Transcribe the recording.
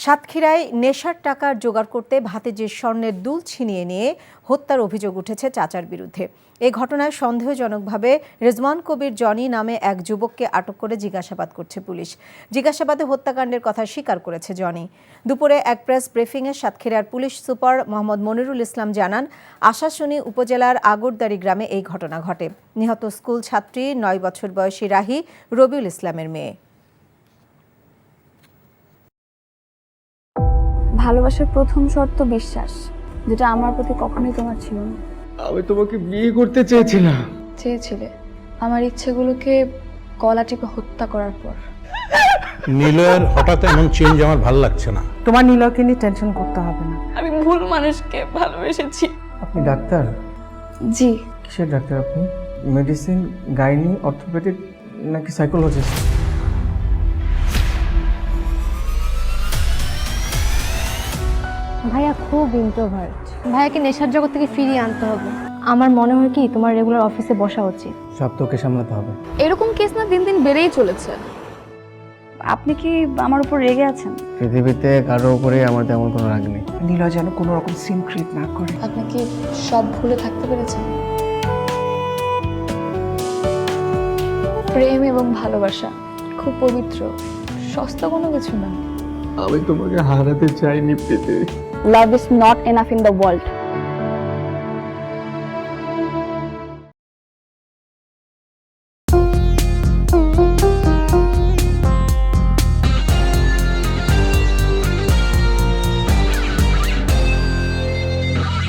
সাতক্ষীরায় নেশার টাকা জোগাড় করতে ভাতিজির স্বর্ণের দুল ছিনিয়ে নিয়ে হত্যার অভিযোগ উঠেছে চাচার বিরুদ্ধে। এই ঘটনায় সন্দেহজনকভাবে রেজওয়ান কবির জনি নামে এক যুবককে আটক করে জিজ্ঞাসাবাদ করছে পুলিশ। জিজ্ঞাসাবাদে হত্যাকাণ্ডের কথা স্বীকার করেছে জনি। দুপুরে এক প্রেস ব্রিফিংয়ে সাতক্ষীরার পুলিশ সুপার মোহাম্মদ মনিরুল ইসলাম জানান, আশাশুনি উপজেলার আগরদাড়ি গ্রামে এই ঘটনা ঘটে। নিহত স্কুল ছাত্রী 9 বছর বয়সী রাহি রবিউল ইসলামের মেয়ে। ভালোবাসার প্রথম শর্ত বিশ্বাস, যেটা আমার প্রতি কখনোই তোমার ছিল না। আমি তোমাকে বিয়ে করতে চেয়েছিলাম। চেয়েছিলে আমার ইচ্ছেগুলোকে গলা টিপে হত্যা করার পর। নিলয়ের হঠাৎ এমন চেঞ্জ আমার ভালো লাগছে না। তোমার নিলয়কে নিয়ে টেনশন করতে হবে না। আমি ভুল মানুষকে ভালোবেসেছি। আপনি ডাক্তার? জি। কিসের ডাক্তার আপনি? মেডিসিন, গাইনি, অর্থোপেডিক নাকি সাইকোলজিস্ট? ভাইয়া খুব ইন্ট্রোভার্ট। ভাইয়াকে নেশার জগৎ থেকে ফিরিয়ে আনতে হবে। আমার মনে হয় কি তোমার রেগুলার অফিসে বসা উচিত। সব তোকে সামলাতে হবে। এরকম কেস না দিন দিন বেড়েই চলেছে। আপনি কি আমার উপর রেগে আছেন? পৃথিবীতে কারো উপরে আমার তেমন কোনো রাগ নেই। নিলয় যেন কোনো রকম সিন ক্রিয়েট না করে। আপনি কি সব ভুলে থাকতে পেরেছেন? প্রেম এবং ভালোবাসা খুব পবিত্র, সস্তা কোনো কিছু না। আমি তোমাকে হারাতে চাইনি পৃথিবী। Love is not enough in the world.